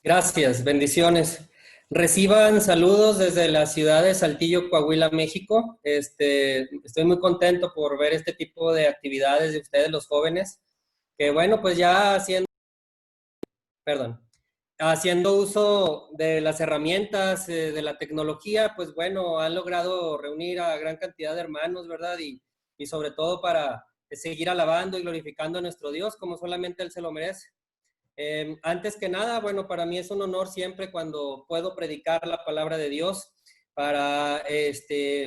Gracias, bendiciones. Reciban saludos desde la ciudad de Saltillo, Coahuila, México. Estoy muy contento por ver este tipo de actividades de ustedes, los jóvenes, que bueno, pues ya haciendo uso de las herramientas, de la tecnología, pues bueno, han logrado reunir a gran cantidad de hermanos, ¿verdad? Y sobre todo para seguir alabando y glorificando a nuestro Dios como solamente Él se lo merece. Antes que nada, bueno, para mí es un honor siempre cuando puedo predicar la palabra de Dios para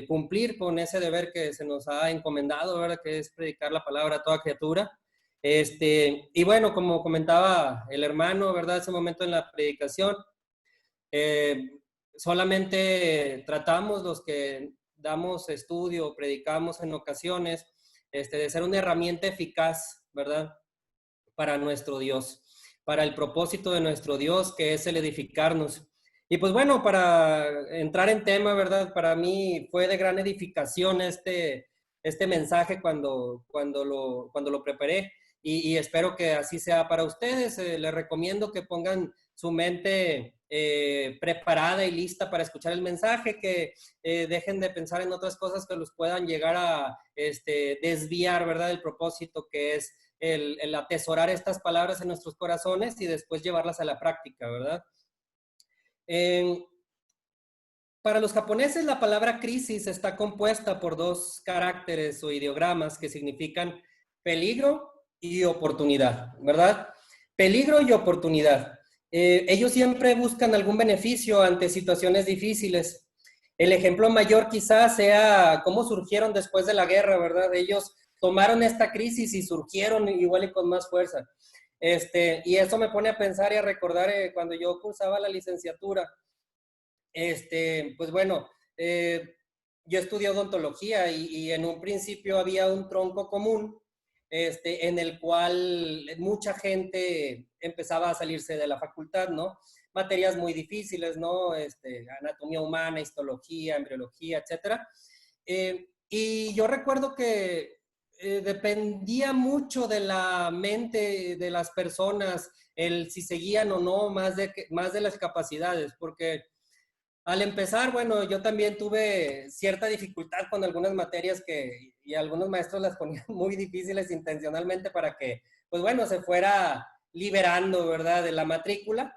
cumplir con ese deber que se nos ha encomendado, ¿verdad? Que es predicar la palabra a toda criatura. Y bueno, como comentaba el hermano, ¿verdad? Ese momento en la predicación, eh, solamente tratamos los que damos estudio, predicamos en ocasiones, de ser una herramienta eficaz, ¿verdad? Para nuestro Dios, para el propósito de nuestro Dios, que es el edificarnos. Y pues bueno, para entrar en tema, ¿verdad? Para mí fue de gran edificación este mensaje cuando lo preparé y espero que así sea para ustedes. Les recomiendo que pongan su mente preparada y lista para escuchar el mensaje, que dejen de pensar en otras cosas que los puedan llegar a desviar, ¿verdad? Del propósito que es el atesorar estas palabras en nuestros corazones y después llevarlas a la práctica, ¿verdad? Eh, para los japoneses, la palabra crisis está compuesta por dos caracteres o ideogramas que significan peligro y oportunidad, ¿verdad? Peligro y oportunidad. Ellos siempre buscan algún beneficio ante situaciones difíciles. El ejemplo mayor quizás sea cómo surgieron después de la guerra, ¿verdad? Ellos tomaron esta crisis y surgieron igual y con más fuerza. Y eso me pone a pensar y a recordar cuando yo cursaba la licenciatura. Pues bueno, yo estudié odontología y en un principio había un tronco común en el cual mucha gente empezaba a salirse de la facultad, ¿no? Materias muy difíciles, ¿no? Anatomía humana, histología, embriología, etcétera. Y yo recuerdo que dependía mucho de la mente de las personas, el si seguían o no, más de las capacidades, porque al empezar, bueno, yo también tuve cierta dificultad con algunas materias y algunos maestros las ponían muy difíciles intencionalmente para que, pues bueno, se fuera liberando, ¿verdad?, de la matrícula.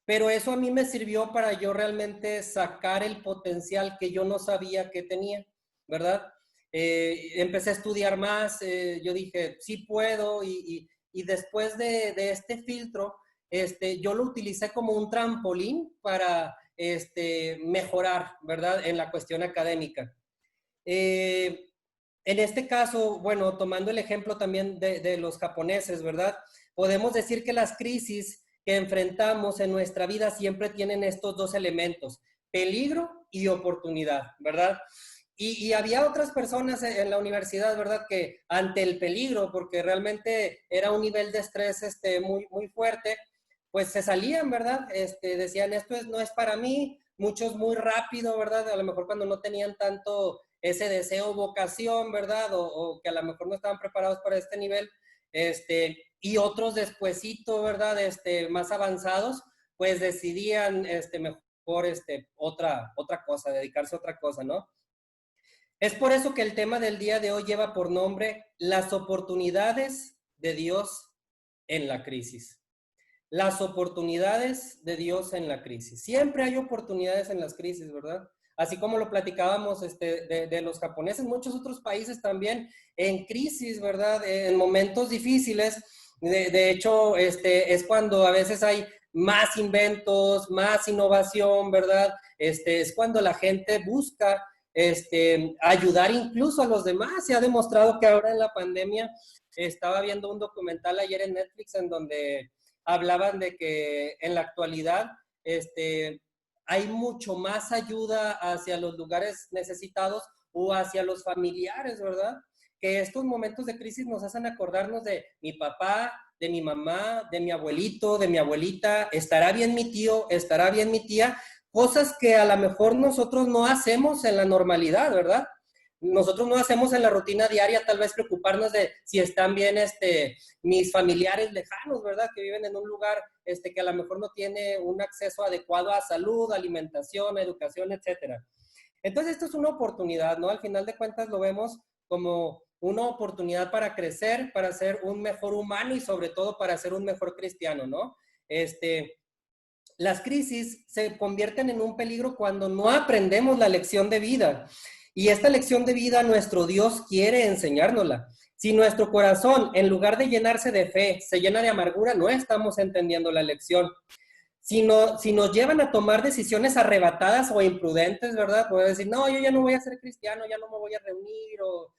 Pero eso a mí me sirvió para yo realmente sacar el potencial que yo no sabía que tenía, ¿verdad? Empecé a estudiar más, yo dije, sí puedo, y después de este filtro, yo lo utilicé como un trampolín para mejorar, ¿verdad? En la cuestión académica. Eh, en este caso, bueno, tomando el ejemplo también de los japoneses, ¿verdad? Podemos decir que las crisis que enfrentamos en nuestra vida siempre tienen estos dos elementos, peligro y oportunidad, ¿verdad? Y había otras personas en la universidad, ¿verdad? Que ante el peligro, porque realmente era un nivel de estrés muy, muy fuerte, pues se salían, ¿verdad? Decían, no es para mí, muchos muy rápido, ¿verdad? A lo mejor cuando no tenían tanto ese deseo, vocación, ¿verdad? O que a lo mejor no estaban preparados para este nivel, y otros despuesito, ¿verdad? Más avanzados, pues decidían, mejor, otra cosa, dedicarse a otra cosa, ¿no? Es por eso que el tema del día de hoy lleva por nombre las oportunidades de Dios en la crisis. Las oportunidades de Dios en la crisis. Siempre hay oportunidades en las crisis, ¿verdad? Así como lo platicábamos de los japoneses, muchos otros países también en crisis, ¿verdad? En momentos difíciles. De hecho, es cuando a veces hay más inventos, más innovación, ¿verdad? Es cuando la gente busca ayudar incluso a los demás. Se ha demostrado que ahora en la pandemia, estaba viendo un documental ayer en Netflix en donde hablaban de que en la actualidad hay mucho más ayuda hacia los lugares necesitados o hacia los familiares, ¿verdad? Que estos momentos de crisis nos hacen acordarnos de mi papá, de mi mamá, de mi abuelito, de mi abuelita, estará bien mi tío, estará bien mi tía, cosas que a lo mejor nosotros no hacemos en la normalidad, ¿verdad? nosotros no hacemos en la rutina diaria tal vez preocuparnos de si están bien mis familiares lejanos, ¿verdad? Que viven en un lugar que a lo mejor no tiene un acceso adecuado a salud, alimentación, educación, etcétera. Entonces, esto es una oportunidad, ¿no? Al final de cuentas lo vemos como una oportunidad para crecer, para ser un mejor humano y sobre todo para ser un mejor cristiano, ¿no? Las crisis se convierten en un peligro cuando no aprendemos la lección de vida. Y esta lección de vida nuestro Dios quiere enseñárnosla. Si nuestro corazón, en lugar de llenarse de fe, se llena de amargura, no estamos entendiendo la lección. Si nos llevan a tomar decisiones arrebatadas o imprudentes, ¿verdad? Puede decir, no, yo ya no voy a ser cristiano, ya no me voy a reunir, o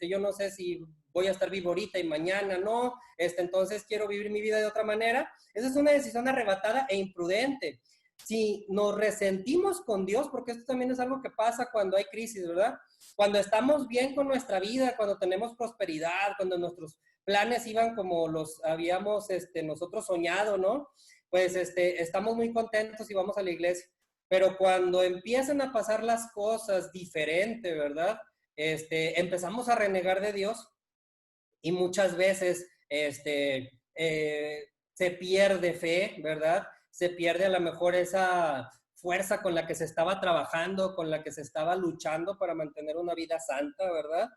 yo no sé si voy a estar vivo ahorita y mañana no, entonces quiero vivir mi vida de otra manera. Esa es una decisión arrebatada e imprudente. Si nos resentimos con Dios, porque esto también es algo que pasa cuando hay crisis, ¿verdad? Cuando estamos bien con nuestra vida, cuando tenemos prosperidad, cuando nuestros planes iban como los habíamos nosotros soñado, ¿no? Pues estamos muy contentos y vamos a la iglesia. Pero cuando empiezan a pasar las cosas diferente, ¿verdad? Empezamos a renegar de Dios y muchas veces se pierde fe, ¿verdad? Se pierde a lo mejor esa fuerza con la que se estaba trabajando, con la que se estaba luchando para mantener una vida santa, ¿verdad?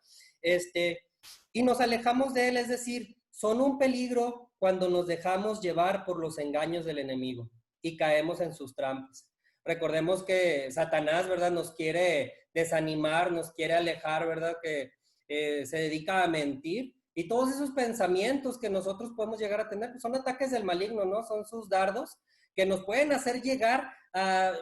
Y nos alejamos de Él, es decir, son un peligro cuando nos dejamos llevar por los engaños del enemigo y caemos en sus trampas. Recordemos que Satanás, ¿verdad? Nos quiere desanimar, nos quiere alejar, ¿verdad? Que se dedica a mentir. Y todos esos pensamientos que nosotros podemos llegar a tener pues son ataques del maligno, ¿no? Son sus dardos que nos pueden hacer llegar a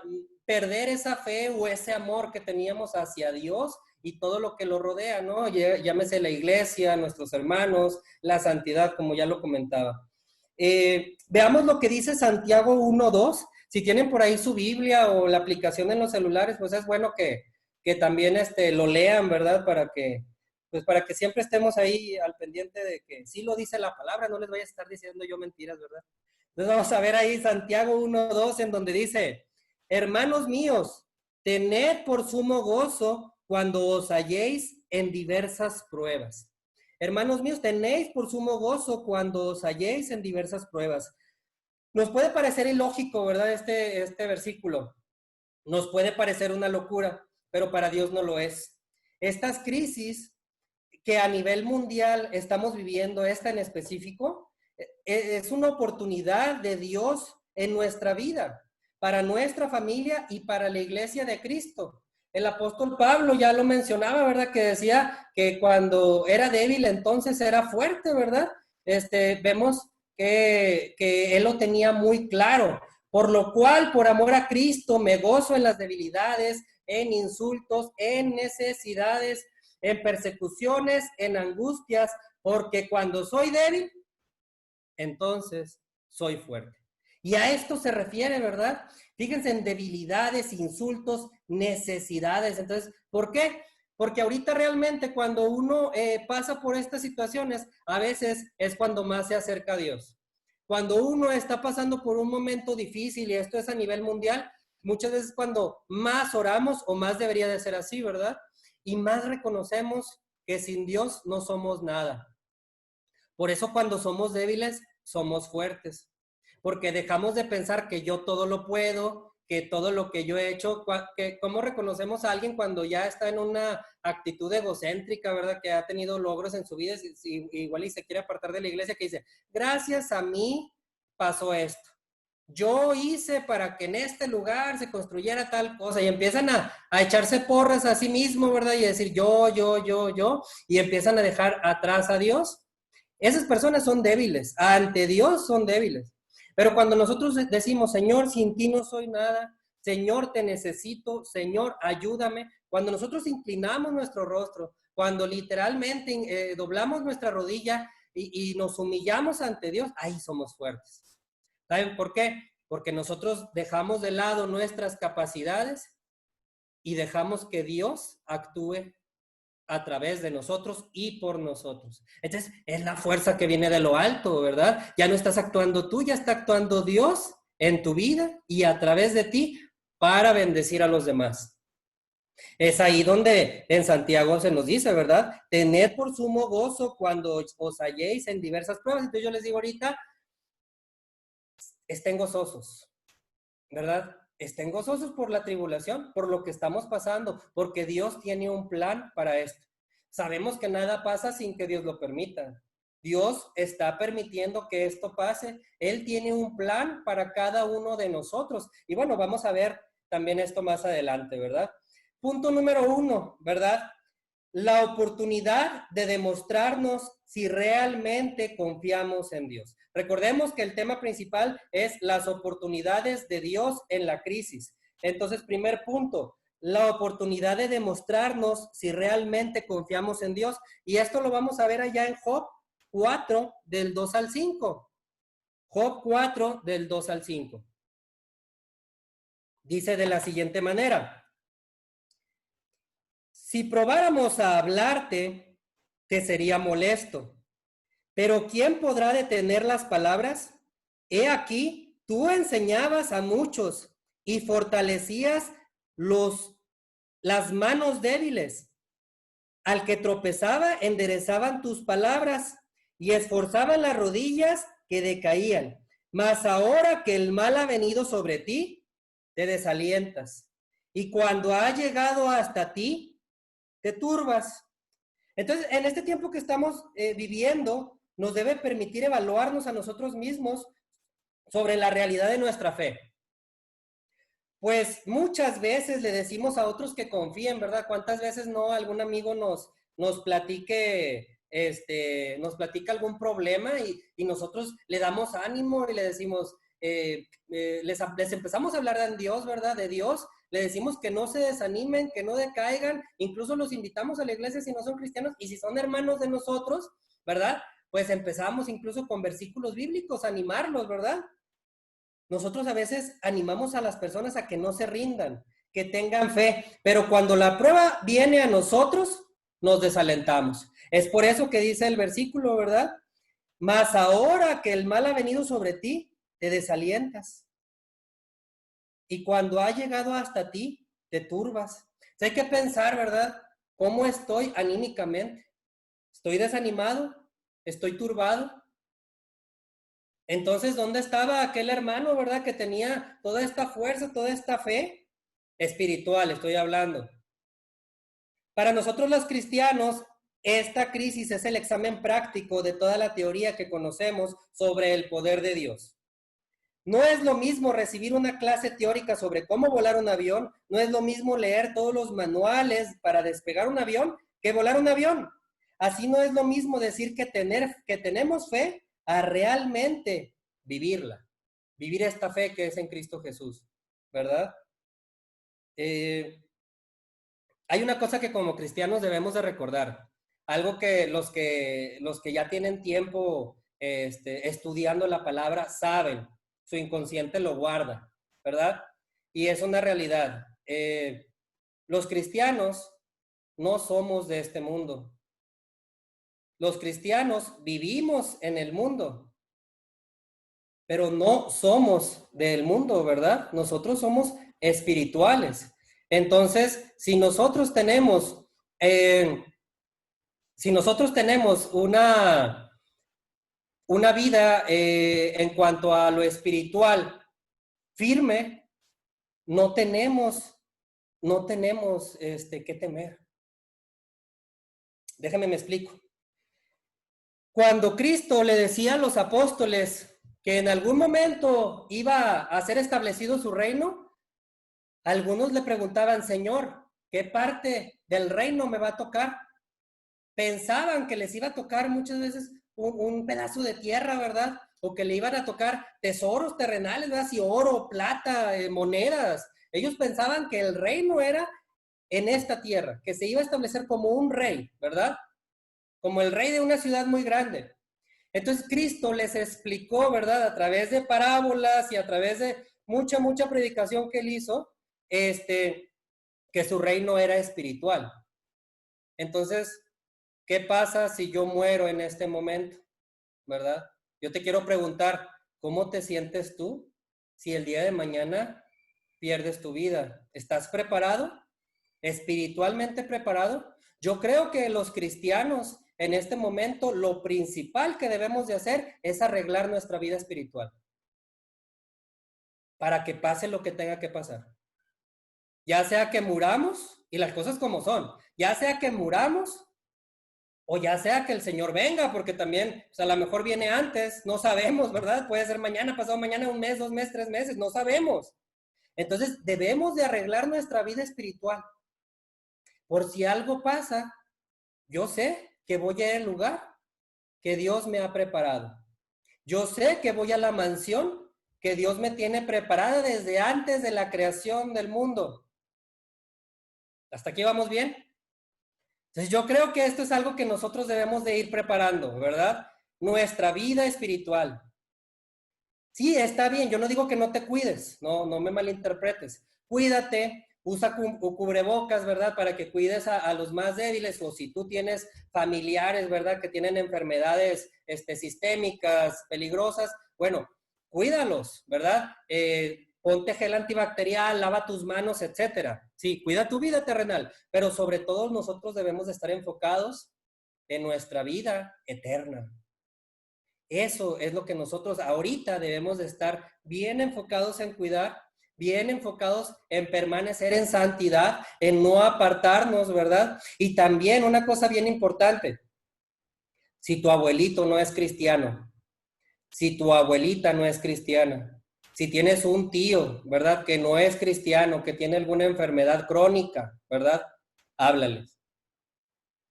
perder esa fe o ese amor que teníamos hacia Dios y todo lo que lo rodea, ¿no? Llámese la iglesia, nuestros hermanos, la santidad, como ya lo comentaba. Veamos lo que dice Santiago 1:2. Si tienen por ahí su Biblia o la aplicación en los celulares, pues es bueno que también lo lean, ¿verdad? Para que siempre estemos ahí al pendiente de que sí lo dice la palabra, no les vaya a estar diciendo yo mentiras, ¿verdad? Entonces vamos a ver ahí Santiago 1:2 en donde dice, hermanos míos, tened por sumo gozo cuando os halléis en diversas pruebas. Hermanos míos, tenéis por sumo gozo cuando os halléis en diversas pruebas. Nos puede parecer ilógico, ¿verdad? Este versículo. Nos puede parecer una locura, pero para Dios no lo es. Estas crisis que a nivel mundial estamos viviendo, esta en específico, es una oportunidad de Dios en nuestra vida, para nuestra familia y para la iglesia de Cristo. El apóstol Pablo ya lo mencionaba, ¿verdad? Que decía que cuando era débil entonces era fuerte, ¿verdad? Vemos que él lo tenía muy claro. Por lo cual, por amor a Cristo, me gozo en las debilidades, en insultos, en necesidades, en persecuciones, en angustias, porque cuando soy débil, entonces soy fuerte. Y a esto se refiere, ¿verdad? Fíjense en debilidades, insultos, necesidades. Entonces, ¿por qué? Porque ahorita realmente cuando uno pasa por estas situaciones, a veces es cuando más se acerca a Dios. Cuando uno está pasando por un momento difícil, y esto es a nivel mundial, muchas veces cuando más oramos, o más debería de ser así, ¿verdad? Y más reconocemos que sin Dios no somos nada. Por eso cuando somos débiles, somos fuertes. Porque dejamos de pensar que yo todo lo puedo, que todo lo que yo he hecho, ¿cómo reconocemos a alguien cuando ya está en una actitud egocéntrica, ¿verdad? Que ha tenido logros en su vida, igual y se quiere apartar de la iglesia, que dice, gracias a mí pasó esto. Yo hice para que en este lugar se construyera tal cosa, y empiezan a echarse porras a sí mismo, ¿verdad? Y decir yo, y empiezan a dejar atrás a Dios. Esas personas son débiles, ante Dios son débiles. Pero cuando nosotros decimos, Señor, sin ti no soy nada, Señor, te necesito, Señor, ayúdame, cuando nosotros inclinamos nuestro rostro, cuando literalmente doblamos nuestra rodilla y nos humillamos ante Dios, ahí somos fuertes. ¿Saben por qué? Porque nosotros dejamos de lado nuestras capacidades y dejamos que Dios actúe a través de nosotros y por nosotros. Entonces, es la fuerza que viene de lo alto, ¿verdad? Ya no estás actuando tú, ya está actuando Dios en tu vida y a través de ti para bendecir a los demás. Es ahí donde en Santiago se nos dice, ¿verdad? Tened por sumo gozo cuando os halléis en diversas pruebas. Entonces yo les digo ahorita, estén gozosos, ¿verdad? Estén gozosos por la tribulación, por lo que estamos pasando, porque Dios tiene un plan para esto. Sabemos que nada pasa sin que Dios lo permita. Dios está permitiendo que esto pase. Él tiene un plan para cada uno de nosotros. Y bueno, vamos a ver también esto más adelante, ¿verdad? Punto número 1, ¿verdad? La oportunidad de demostrarnos si realmente confiamos en Dios. Recordemos que el tema principal es las oportunidades de Dios en la crisis. Entonces, primer punto, la oportunidad de demostrarnos si realmente confiamos en Dios. Y esto lo vamos a ver allá en Job 4, del 2 al 5. Job 4, del 2 al 5. Dice de la siguiente manera: si probáramos a hablarte, te sería molesto. Pero ¿quién podrá detener las palabras? He aquí, tú enseñabas a muchos y fortalecías las manos débiles. Al que tropezaba, enderezaban tus palabras y esforzaban las rodillas que decaían. Mas ahora que el mal ha venido sobre ti, te desalientas. Y cuando ha llegado hasta ti, te turbas. Entonces, en este tiempo que estamos viviendo, nos debe permitir evaluarnos a nosotros mismos sobre la realidad de nuestra fe. Pues muchas veces le decimos a otros que confíen, ¿verdad? ¿Cuántas veces no algún amigo nos platique, nos platica algún problema y nosotros le damos ánimo y le decimos, les empezamos a hablar de Dios, ¿verdad? De Dios. Le decimos que no se desanimen, que no decaigan, incluso los invitamos a la iglesia si no son cristianos y si son hermanos de nosotros, ¿verdad? Pues empezamos incluso con versículos bíblicos a animarlos, ¿verdad? Nosotros a veces animamos a las personas a que no se rindan, que tengan fe, pero cuando la prueba viene a nosotros, nos desalentamos. Es por eso que dice el versículo, ¿verdad? Mas ahora que el mal ha venido sobre ti, te desalientas. Y cuando ha llegado hasta ti, te turbas. O sea, hay que pensar, ¿verdad? ¿Cómo estoy anímicamente? ¿Estoy desanimado? ¿Estoy turbado? Entonces, ¿dónde estaba aquel hermano, verdad, que tenía toda esta fuerza, toda esta fe espiritual, estoy hablando? Para nosotros los cristianos, esta crisis es el examen práctico de toda la teoría que conocemos sobre el poder de Dios. No es lo mismo recibir una clase teórica sobre cómo volar un avión, no es lo mismo leer todos los manuales para despegar un avión que volar un avión. Así no es lo mismo decir que tenemos fe a realmente vivirla, vivir esta fe que es en Cristo Jesús, ¿verdad? Hay una cosa que como cristianos debemos de recordar, algo que los que ya tienen tiempo estudiando la palabra saben, su inconsciente lo guarda, ¿verdad? Y es una realidad. Los cristianos no somos de este mundo. Los cristianos vivimos en el mundo, pero no somos del mundo, ¿verdad? Nosotros somos espirituales. Entonces, eh, si nosotros tenemos una vida en cuanto a lo espiritual firme, no tenemos que temer. Déjame me explico. Cuando Cristo le decía a los apóstoles que en algún momento iba a ser establecido su reino, algunos le preguntaban, Señor, ¿qué parte del reino me va a tocar? Pensaban que les iba a tocar muchas veces un pedazo de tierra, ¿verdad? O que le iban a tocar tesoros terrenales, ¿verdad? Si oro, plata, monedas. Ellos pensaban que el reino era en esta tierra, que se iba a establecer como un rey, ¿verdad? Como el rey de una ciudad muy grande. Entonces Cristo les explicó, ¿verdad? A través de parábolas y a través de mucha predicación que él hizo, que su reino era espiritual. Entonces, ¿qué pasa si yo muero en este momento? ¿Verdad? Yo te quiero preguntar, ¿cómo te sientes tú si el día de mañana pierdes tu vida? ¿Estás preparado? espiritualmente preparado? Yo creo que los cristianos en este momento lo principal que debemos de hacer es arreglar nuestra vida espiritual para que pase lo que tenga que pasar. Ya sea que muramos, y las cosas como son, ya sea que muramos o ya sea que el Señor venga, porque también, o sea, a lo mejor viene antes, no sabemos, ¿verdad? Puede ser mañana, pasado mañana, un mes, 2 meses, 3 meses, no sabemos. Entonces, debemos de arreglar nuestra vida espiritual. Por si algo pasa, yo sé que voy a ir al lugar que Dios me ha preparado. Yo sé que voy a la mansión que Dios me tiene preparada desde antes de la creación del mundo. ¿Hasta aquí vamos bien? Entonces yo creo que esto es algo que nosotros debemos de ir preparando, ¿verdad? Nuestra vida espiritual. Sí, está bien, yo no digo que no te cuides, no me malinterpretes. Cuídate, usa cubrebocas, ¿verdad? Para que cuides a los más débiles, o si tú tienes familiares, ¿verdad? Que tienen enfermedades sistémicas, peligrosas, bueno, cuídalos, ¿verdad? Ponte gel antibacterial, lava tus manos, etcétera. Sí, cuida tu vida terrenal, pero sobre todo nosotros debemos de estar enfocados en nuestra vida eterna. Eso es lo que nosotros ahorita debemos de estar bien enfocados en cuidar, bien enfocados en permanecer en santidad, en no apartarnos, ¿verdad? Y también una cosa bien importante, si tu abuelito no es cristiano, si tu abuelita no es cristiana, si tienes un tío, ¿verdad? Que no es cristiano, que tiene alguna enfermedad crónica, ¿verdad? Háblales.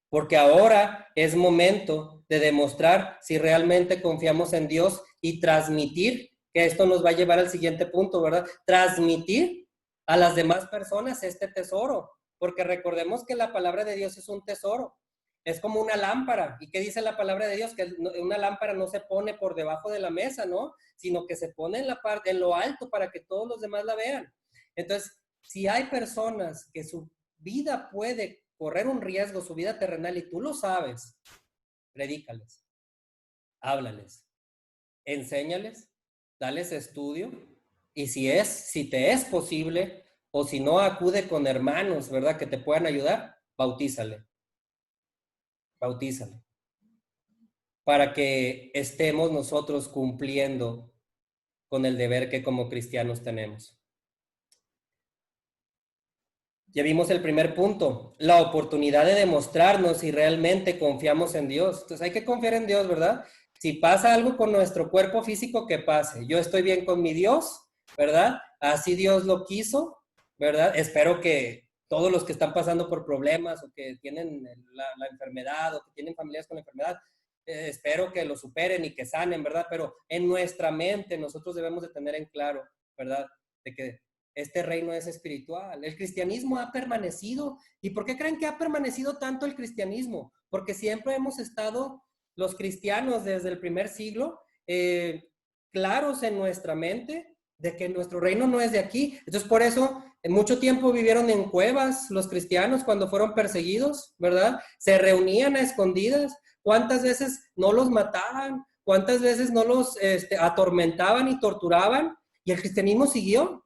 Porque ahora es momento de demostrar si realmente confiamos en Dios y transmitir, que esto nos va a llevar al siguiente punto, ¿verdad? Transmitir a las demás personas este tesoro, porque recordemos que la palabra de Dios es un tesoro, es como una lámpara. ¿Y qué dice la palabra de Dios? Que una lámpara no se pone por debajo de la mesa, ¿no? Sino que se pone en la parte, en lo alto para que todos los demás la vean. Entonces, si hay personas que su vida puede correr un riesgo, su vida terrenal, y tú lo sabes, predícales, háblales, enséñales, dales estudio, y si te es posible, o si no, acude con hermanos, ¿verdad? Que te puedan ayudar, bautízale, bautízale, para que estemos nosotros cumpliendo con el deber que como cristianos tenemos. Ya vimos el primer punto, la oportunidad de demostrarnos si realmente confiamos en Dios. Entonces hay que confiar en Dios, ¿verdad? Si pasa algo con nuestro cuerpo físico, que pase. Yo estoy bien con mi Dios, ¿verdad? Así Dios lo quiso, ¿verdad? Espero que todos los que están pasando por problemas o que tienen la enfermedad o que tienen familias con la enfermedad, espero que lo superen y que sanen, ¿verdad? Pero en nuestra mente nosotros debemos de tener en claro, ¿verdad? De que este reino es espiritual. El cristianismo ha permanecido. ¿Y por qué creen que ha permanecido tanto el cristianismo? Porque siempre hemos estado los cristianos desde el primer siglo claros en nuestra mente de que nuestro reino no es de aquí. Entonces, por eso, en mucho tiempo vivieron en cuevas los cristianos cuando fueron perseguidos, ¿verdad? Se reunían a escondidas. ¿Cuántas veces no los mataban? ¿Cuántas veces no los atormentaban y torturaban? Y el cristianismo siguió.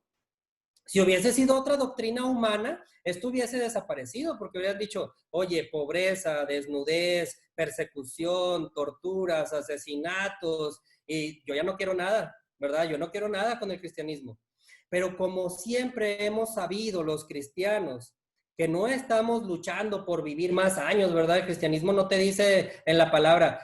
Si hubiese sido otra doctrina humana, esto hubiese desaparecido, porque hubieran dicho, oye, pobreza, desnudez, persecución, torturas, asesinatos, y yo ya no quiero nada, ¿verdad? Yo no quiero nada con el cristianismo. Pero como siempre hemos sabido los cristianos, que no estamos luchando por vivir más años, ¿verdad? El cristianismo no te dice en la palabra,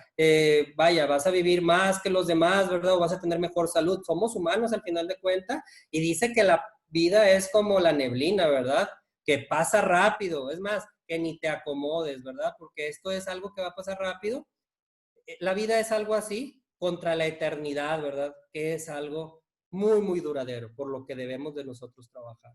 vaya, vas a vivir más que los demás, ¿verdad? O vas a tener mejor salud. Somos humanos al final de cuentas, y dice que la vida es como la neblina, ¿verdad? Que pasa rápido, es más, que ni te acomodes, ¿verdad? Porque esto es algo que va a pasar rápido. La vida es algo así contra la eternidad, ¿verdad? Que es algo muy, muy duradero, por lo que debemos de nosotros trabajar.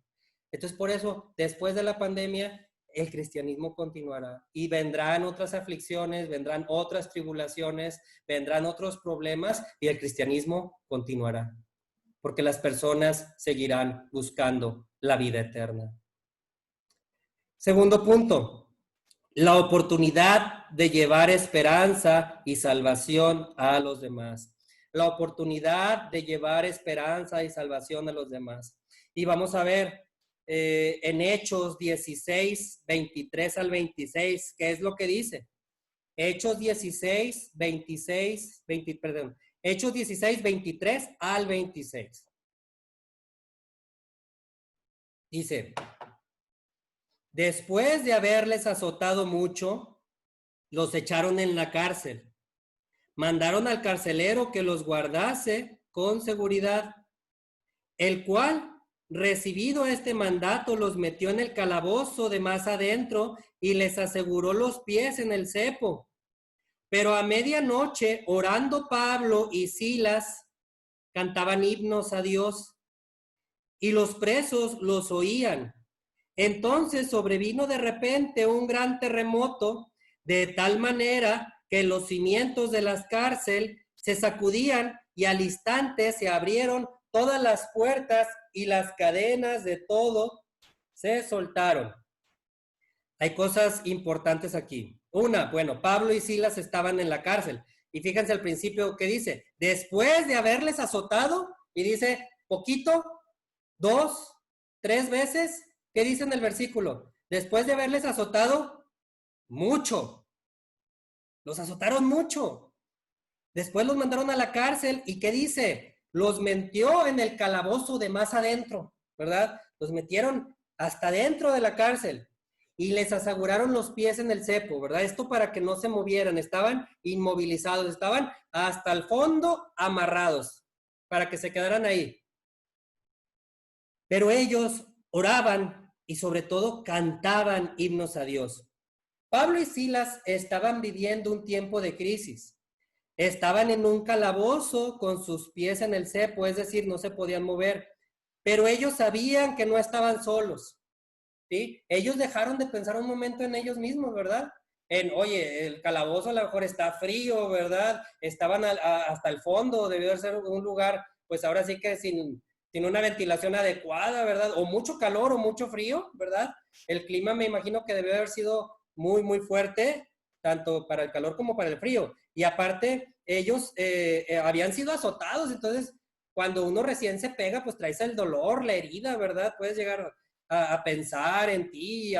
Entonces, por eso, después de la pandemia, el cristianismo continuará y vendrán otras aflicciones, vendrán otras tribulaciones, vendrán otros problemas y el cristianismo continuará, porque las personas seguirán buscando la vida eterna. Segundo punto, la oportunidad de llevar esperanza y salvación a los demás. La oportunidad de llevar esperanza y salvación a los demás. Y vamos a ver, en Hechos 16, 23 al 26, ¿qué es lo que dice? Hechos 16, 26, 20, perdón, Hechos 16, 23 al 26. Dice, después de haberles azotado mucho, los echaron en la cárcel. Mandaron al carcelero que los guardase con seguridad, el cual, recibido este mandato, los metió en el calabozo de más adentro y les aseguró los pies en el cepo. Pero a medianoche, orando Pablo y Silas, cantaban himnos a Dios y los presos los oían. Entonces sobrevino de repente un gran terremoto, de tal manera que los cimientos de la cárcel se sacudían y al instante se abrieron todas las puertas y las cadenas de todo se soltaron. Hay cosas importantes aquí. Una, bueno, Pablo y Silas estaban en la cárcel. Y fíjense al principio que dice, después de haberles azotado, y dice, poquito, 2, 3 veces, ¿qué dice en el versículo? Después de haberles azotado, mucho. Los azotaron mucho. Después los mandaron a la cárcel, ¿y qué dice? Los metió en el calabozo de más adentro, ¿verdad? Los metieron hasta dentro de la cárcel y les aseguraron los pies en el cepo, ¿verdad? Esto para que no se movieran, estaban inmovilizados, estaban hasta el fondo amarrados, para que se quedaran ahí. Pero ellos oraban y sobre todo cantaban himnos a Dios. Pablo y Silas estaban viviendo un tiempo de crisis. Estaban en un calabozo con sus pies en el cepo, es decir, no se podían mover. Pero ellos sabían que no estaban solos. ¿Sí? Ellos dejaron de pensar un momento en ellos mismos, ¿verdad? Oye, el calabozo a lo mejor está frío, ¿verdad? Estaban hasta el fondo, debió de ser un lugar, pues ahora sí que sin una ventilación adecuada, ¿verdad? O mucho calor o mucho frío, ¿verdad? El clima me imagino que debió haber sido muy, muy fuerte, tanto para el calor como para el frío. Y aparte, ellos habían sido azotados, entonces cuando uno recién se pega, pues traes el dolor, la herida, ¿verdad? Puedes llegar a pensar en ti,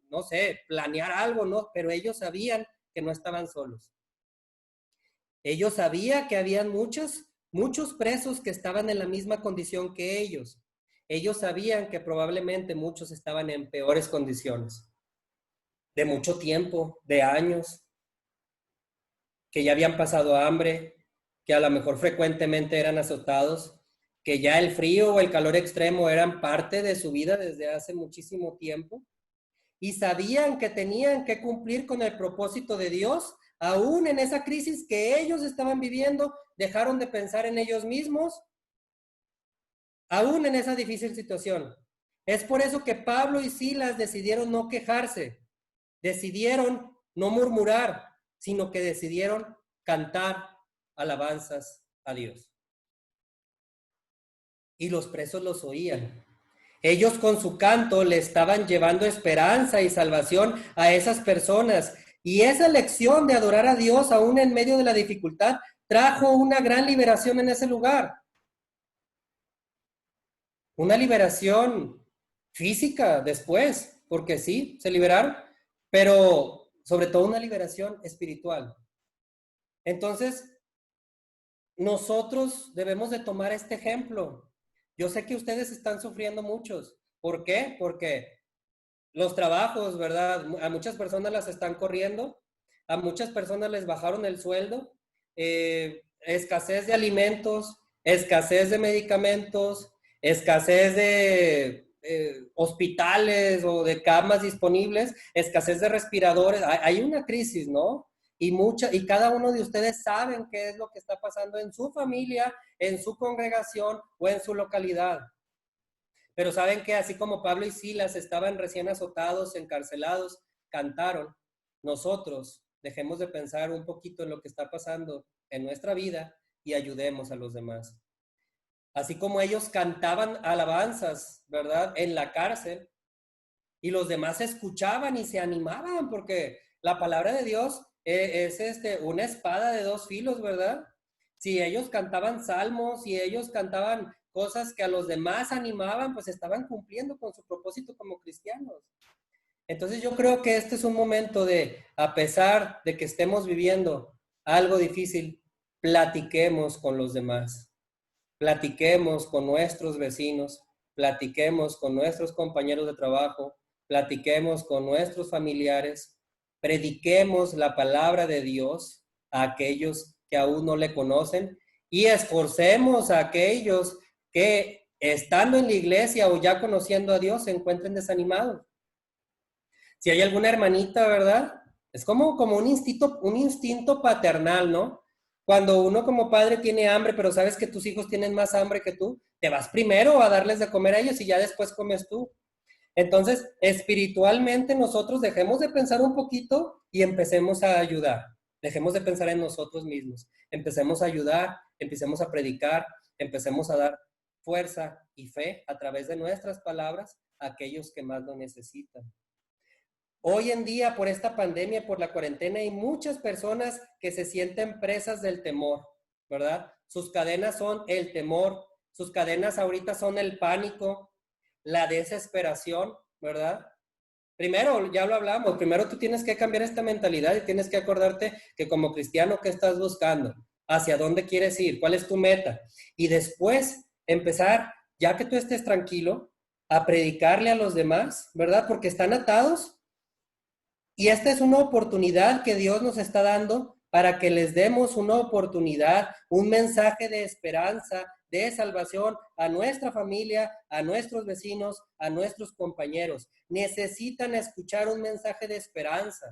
no sé, planear algo, ¿no? Pero ellos sabían que no estaban solos. Ellos sabían que habían muchos presos que estaban en la misma condición que ellos. Ellos sabían que probablemente muchos estaban en peores condiciones, de mucho tiempo, de años, que ya habían pasado hambre, que a lo mejor frecuentemente eran azotados, que ya el frío o el calor extremo eran parte de su vida desde hace muchísimo tiempo, y sabían que tenían que cumplir con el propósito de Dios, aún en esa crisis que ellos estaban viviendo, dejaron de pensar en ellos mismos, aún en esa difícil situación. Es por eso que Pablo y Silas decidieron no quejarse, decidieron no murmurar, sino que decidieron cantar alabanzas a Dios. Y los presos los oían. Ellos con su canto le estaban llevando esperanza y salvación a esas personas. Y esa lección de adorar a Dios aún en medio de la dificultad trajo una gran liberación en ese lugar. Una liberación física después, porque sí, se liberaron, pero sobre todo una liberación espiritual. Entonces, nosotros debemos de tomar este ejemplo. Yo sé que ustedes están sufriendo muchos. ¿Por qué? Porque los trabajos, ¿verdad? A muchas personas las están corriendo, a muchas personas les bajaron el sueldo, escasez de alimentos, escasez de medicamentos, escasez de hospitales o de camas disponibles, escasez de respiradores. Hay una crisis, ¿no? Y cada uno de ustedes saben qué es lo que está pasando en su familia, en su congregación o en su localidad. Pero saben que así como Pablo y Silas estaban recién azotados, encarcelados, cantaron, nosotros dejemos de pensar un poquito en lo que está pasando en nuestra vida y ayudemos a los demás. Así como ellos cantaban alabanzas, ¿verdad? En la cárcel y los demás escuchaban y se animaban porque la palabra de Dios es una espada de dos filos, ¿verdad? Si ellos cantaban salmos, si ellos cantaban cosas que a los demás animaban, pues estaban cumpliendo con su propósito como cristianos. Entonces yo creo que este es un momento de, a pesar de que estemos viviendo algo difícil, platiquemos con los demás, platiquemos con nuestros vecinos, platiquemos con nuestros compañeros de trabajo, platiquemos con nuestros familiares, prediquemos la palabra de Dios a aquellos que aún no le conocen y esforcemos a aquellos que estando en la iglesia o ya conociendo a Dios se encuentren desanimados. Si hay alguna hermanita, ¿verdad? Es como un instinto paternal, ¿no? Cuando uno como padre tiene hambre, pero sabes que tus hijos tienen más hambre que tú, te vas primero a darles de comer a ellos y ya después comes tú. Entonces, espiritualmente nosotros dejemos de pensar un poquito y empecemos a ayudar. Dejemos de pensar en nosotros mismos. Empecemos a ayudar, empecemos a predicar, empecemos a dar fuerza y fe a través de nuestras palabras a aquellos que más lo necesitan. Hoy en día, por esta pandemia, por la cuarentena, hay muchas personas que se sienten presas del temor, ¿verdad? Sus cadenas son el temor, sus cadenas ahorita son el pánico, la desesperación, ¿verdad? Primero, ya lo hablamos, primero tú tienes que cambiar esta mentalidad y tienes que acordarte que como cristiano, ¿qué estás buscando? ¿Hacia dónde quieres ir? ¿Cuál es tu meta? Y después empezar, ya que tú estés tranquilo, a predicarle a los demás, ¿verdad? Porque están atados y esta es una oportunidad que Dios nos está dando para que les demos una oportunidad, un mensaje de esperanza, de salvación a nuestra familia, a nuestros vecinos, a nuestros compañeros. Necesitan escuchar un mensaje de esperanza.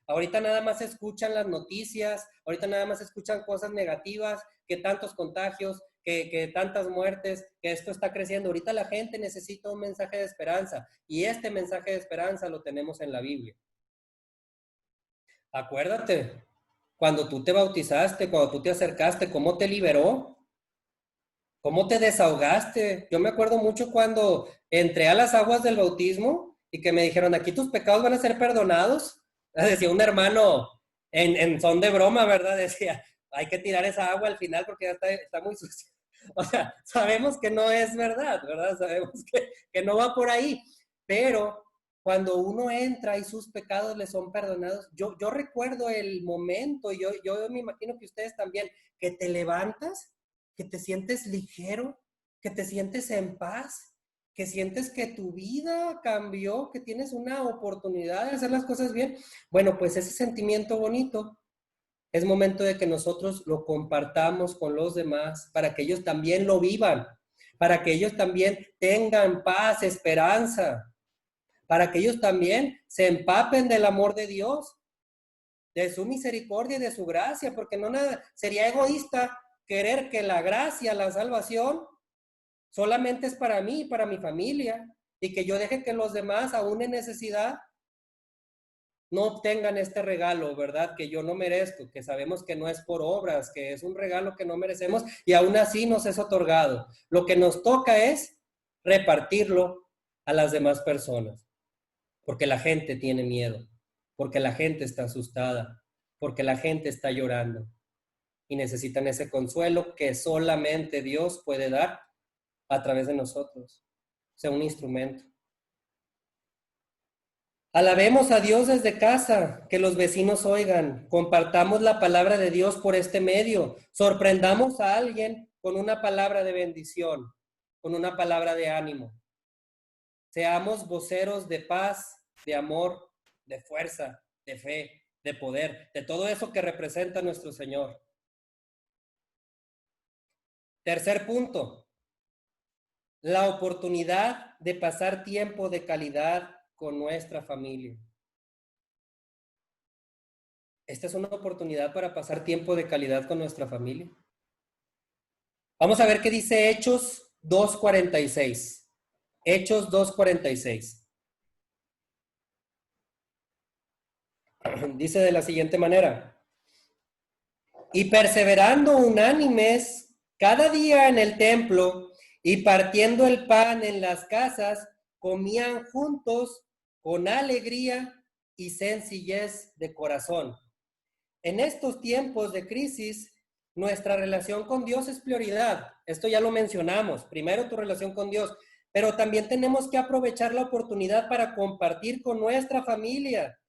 Ahorita nada más escuchan las noticias, ahorita nada más escuchan cosas negativas, que tantos contagios, que tantas muertes, que esto está creciendo. Ahorita la gente necesita un mensaje de esperanza y este mensaje de esperanza lo tenemos en la Biblia. Acuérdate, cuando tú te bautizaste, cuando tú te acercaste, ¿cómo te liberó? ¿Cómo te desahogaste? Yo me acuerdo mucho cuando entré a las aguas del bautismo y que me dijeron, aquí tus pecados van a ser perdonados. Decía un hermano en son de broma, ¿verdad? Decía, hay que tirar esa agua al final porque ya está muy sucia. O sea, sabemos que no es verdad, ¿verdad? Sabemos que no va por ahí. Pero cuando uno entra y sus pecados le son perdonados, yo recuerdo el momento, yo me imagino que ustedes también, que te levantas, que te sientes ligero, que te sientes en paz, que sientes que tu vida cambió, que tienes una oportunidad de hacer las cosas bien. Bueno, pues ese sentimiento bonito es momento de que nosotros lo compartamos con los demás para que ellos también lo vivan, para que ellos también tengan paz, esperanza, para que ellos también se empapen del amor de Dios, de su misericordia y de su gracia, porque no nada, sería egoísta querer que la gracia, la salvación, solamente es para mí, para mi familia, y que yo deje que los demás, aún en necesidad, no obtengan este regalo, ¿verdad? Que yo no merezco, que sabemos que no es por obras, que es un regalo que no merecemos y aún así nos es otorgado. Lo que nos toca es repartirlo a las demás personas, porque la gente tiene miedo, porque la gente está asustada, porque la gente está llorando y necesitan ese consuelo que solamente Dios puede dar a través de nosotros, sea un instrumento. Alabemos a Dios desde casa, que los vecinos oigan, compartamos la palabra de Dios por este medio, sorprendamos a alguien con una palabra de bendición, con una palabra de ánimo. Seamos voceros de paz, de amor, de fuerza, de fe, de poder, de todo eso que representa nuestro Señor. Tercer punto, la oportunidad de pasar tiempo de calidad con nuestra familia. Esta es una oportunidad para pasar tiempo de calidad con nuestra familia. Vamos a ver qué dice Hechos 2:46. Hechos 2:46. Dice de la siguiente manera: y perseverando unánimes cada día en el templo y partiendo el pan en las casas, comían juntos con alegría y sencillez de corazón. En estos tiempos de crisis, nuestra relación con Dios es prioridad. Esto ya lo mencionamos. Primero tu relación con Dios, pero también tenemos que aprovechar la oportunidad para compartir con nuestra familia,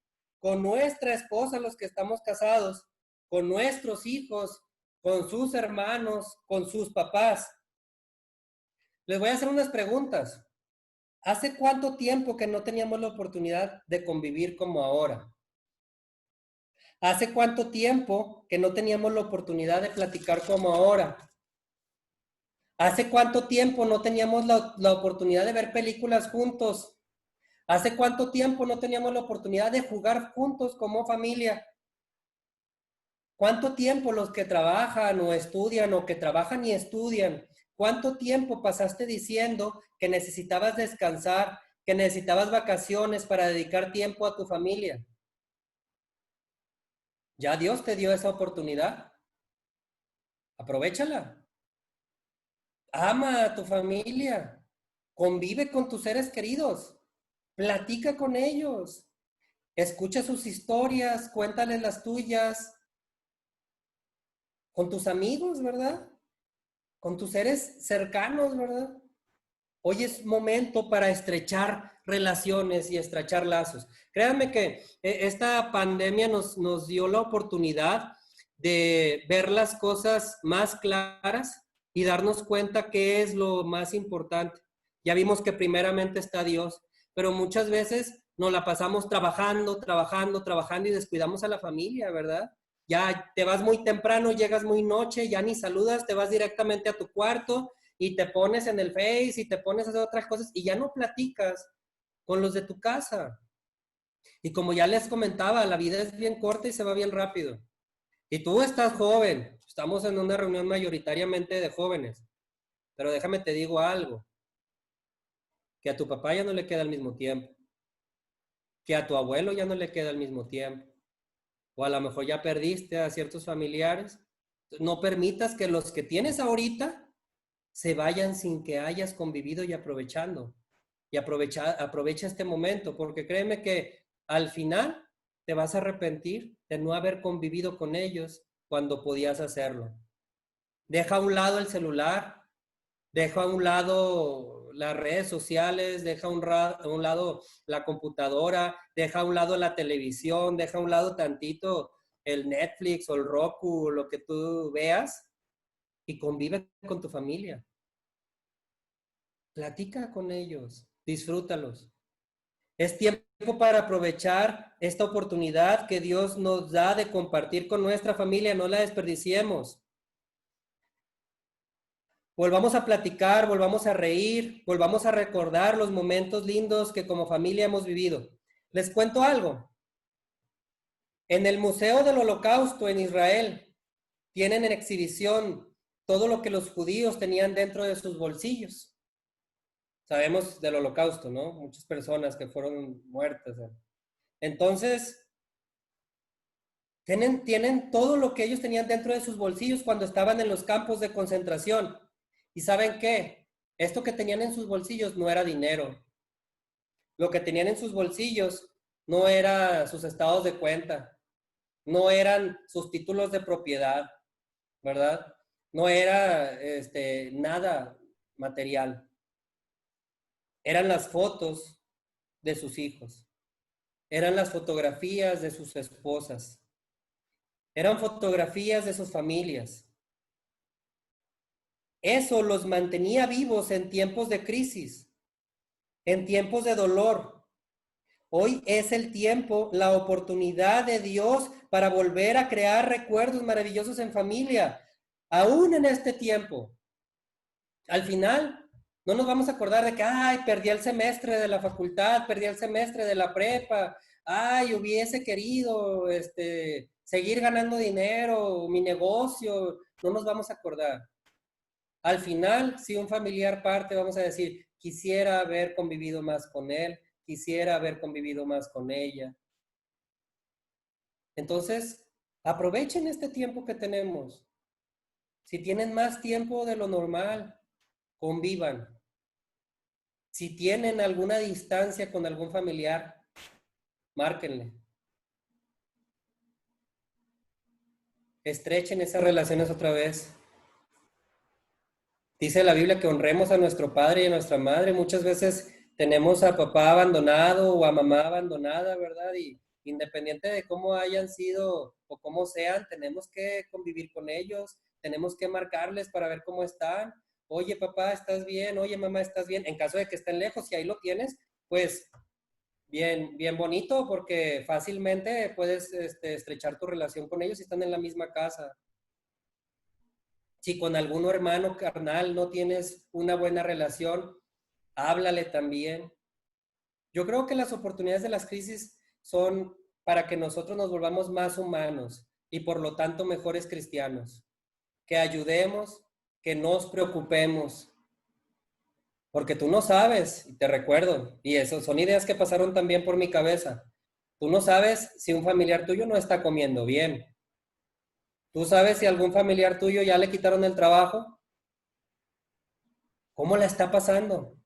con nuestra esposa, los que estamos casados, con nuestros hijos, con sus hermanos, con sus papás. Les voy a hacer unas preguntas. ¿Hace cuánto tiempo que no teníamos la oportunidad de convivir como ahora? ¿Hace cuánto tiempo que no teníamos la oportunidad de platicar como ahora? ¿Hace cuánto tiempo no teníamos la oportunidad de ver películas juntos? ¿Hace cuánto tiempo no teníamos la oportunidad de jugar juntos como familia? ¿Cuánto tiempo los que trabajan o estudian o que trabajan y estudian? ¿Cuánto tiempo pasaste diciendo que necesitabas descansar, que necesitabas vacaciones para dedicar tiempo a tu familia? Ya Dios te dio esa oportunidad. Aprovéchala. Ama a tu familia. Convive con tus seres queridos. Platica con ellos. Escucha sus historias, cuéntales las tuyas. Con tus amigos, ¿verdad? Con tus seres cercanos, ¿verdad? Hoy es momento para estrechar relaciones y estrechar lazos. Créanme que esta pandemia nos dio la oportunidad de ver las cosas más claras y darnos cuenta qué es lo más importante. Ya vimos que primeramente está Dios, pero muchas veces nos la pasamos trabajando, trabajando, trabajando y descuidamos a la familia, ¿verdad? Ya te vas muy temprano, llegas muy noche, ya ni saludas, te vas directamente a tu cuarto y te pones en el Face y te pones a hacer otras cosas y ya no platicas con los de tu casa. Y como ya les comentaba, la vida es bien corta y se va bien rápido. Y tú estás joven, estamos en una reunión mayoritariamente de jóvenes, pero déjame te digo algo, que a tu papá ya no le queda al mismo tiempo, que a tu abuelo ya no le queda al mismo tiempo, o a lo mejor ya perdiste a ciertos familiares. No permitas que los que tienes ahorita se vayan sin que hayas convivido y aprovechando. Y aprovecha este momento, porque créeme que al final te vas a arrepentir de no haber convivido con ellos cuando podías hacerlo. Deja a un lado el celular, deja a un lado las redes sociales, deja a un lado la computadora, deja a un lado la televisión, deja a un lado tantito el Netflix o el Roku, lo que tú veas, y convive con tu familia. Platica con ellos, disfrútalos. Es tiempo para aprovechar esta oportunidad que Dios nos da de compartir con nuestra familia, no la desperdiciemos. Volvamos a platicar, volvamos a reír, volvamos a recordar los momentos lindos que como familia hemos vivido. Les cuento algo. En el Museo del Holocausto en Israel tienen en exhibición todo lo que los judíos tenían dentro de sus bolsillos. Sabemos del Holocausto, ¿no? Muchas personas que fueron muertas. Entonces, tienen todo lo que ellos tenían dentro de sus bolsillos cuando estaban en los campos de concentración. ¿Y saben qué? Esto que tenían en sus bolsillos no era dinero. Lo que tenían en sus bolsillos no era sus estados de cuenta, no eran sus títulos de propiedad, ¿verdad? No era nada material. Eran las fotos de sus hijos, eran las fotografías de sus esposas, eran fotografías de sus familias. Eso los mantenía vivos en tiempos de crisis, en tiempos de dolor. Hoy es el tiempo, la oportunidad de Dios para volver a crear recuerdos maravillosos en familia, aún en este tiempo. Al final, no nos vamos a acordar de que, ay, perdí el semestre de la facultad, perdí el semestre de la prepa, ay, hubiese querido seguir ganando dinero, mi negocio, no nos vamos a acordar. Al final, si un familiar parte, vamos a decir, quisiera haber convivido más con él, quisiera haber convivido más con ella. Entonces, aprovechen este tiempo que tenemos. Si tienen más tiempo de lo normal, convivan. Si tienen alguna distancia con algún familiar, márquenle. estrechen esas relaciones otra vez. Dice la Biblia que honremos a nuestro padre y a nuestra madre. Muchas veces tenemos a papá abandonado o a mamá abandonada, ¿verdad? Y independiente de cómo hayan sido o cómo sean, tenemos que convivir con ellos, tenemos que marcarles para ver cómo están. Oye, papá, ¿estás bien? Oye, mamá, ¿estás bien? En caso de que estén lejos, si ahí lo tienes, pues bien, bien bonito, porque fácilmente puedes estrechar tu relación con ellos si están en la misma casa. Si con algún hermano carnal no tienes una buena relación, háblale también. Yo creo que las oportunidades de las crisis son para que nosotros nos volvamos más humanos y por lo tanto mejores cristianos. Que ayudemos, que nos preocupemos, porque tú no sabes, y te recuerdo, y eso son ideas que pasaron también por mi cabeza. Tú no sabes si un familiar tuyo no está comiendo bien. Tú sabes si algún familiar tuyo ya le quitaron el trabajo. ¿Cómo la está pasando?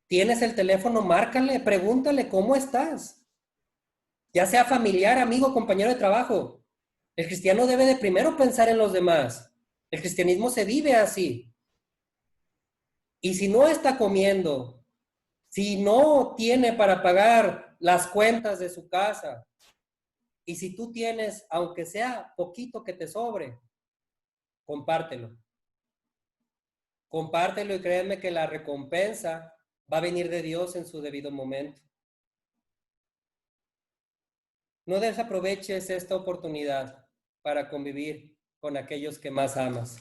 Tienes el teléfono, márcale, pregúntale cómo estás. Ya sea familiar, amigo, compañero de trabajo. El cristiano debe de primero pensar en los demás. El cristianismo se vive así. Y si no está comiendo, si no tiene para pagar las cuentas de su casa, y si tú tienes, aunque sea poquito que te sobre, compártelo. Compártelo y créeme que la recompensa va a venir de Dios en su debido momento. No desaproveches esta oportunidad para convivir con aquellos que más amas.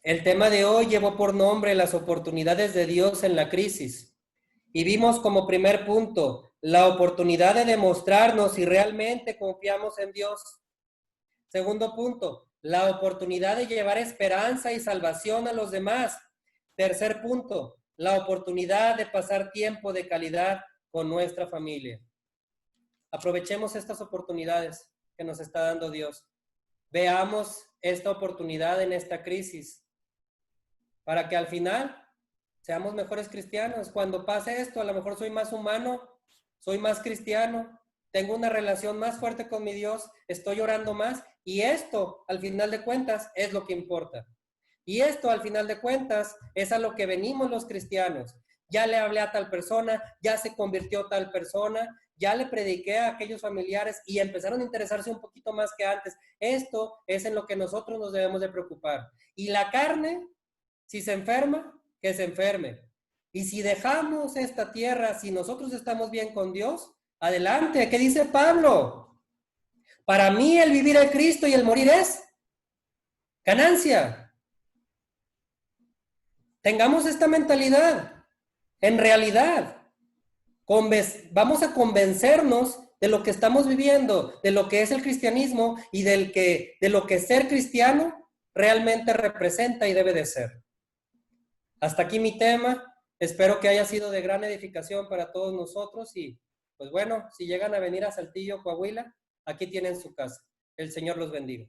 El tema de hoy llevó por nombre las oportunidades de Dios en la crisis. Y vimos como primer punto la oportunidad de demostrarnos si realmente confiamos en Dios. Segundo punto, la oportunidad de llevar esperanza y salvación a los demás. Tercer punto, la oportunidad de pasar tiempo de calidad con nuestra familia. Aprovechemos estas oportunidades que nos está dando Dios. Veamos esta oportunidad en esta crisis para que al final seamos mejores cristianos. Cuando pase esto, a lo mejor soy más humano, soy más cristiano, tengo una relación más fuerte con mi Dios, estoy orando más y esto, al final de cuentas, es lo que importa. Y esto, al final de cuentas, es a lo que venimos los cristianos. Ya le hablé a tal persona, ya se convirtió tal persona, ya le prediqué a aquellos familiares y empezaron a interesarse un poquito más que antes. Esto es en lo que nosotros nos debemos de preocupar. Y la carne, si se enferma, que se enferme. Y si dejamos esta tierra, si nosotros estamos bien con Dios, adelante. ¿Qué dice Pablo? Para mí el vivir es Cristo y el morir es ganancia. Tengamos esta mentalidad. En realidad, vamos a convencernos de lo que estamos viviendo, de lo que es el cristianismo y de lo que ser cristiano realmente representa y debe de ser. Hasta aquí mi tema. Espero que haya sido de gran edificación para todos nosotros y pues bueno, si llegan a venir a Saltillo, Coahuila, aquí tienen su casa. El Señor los bendiga.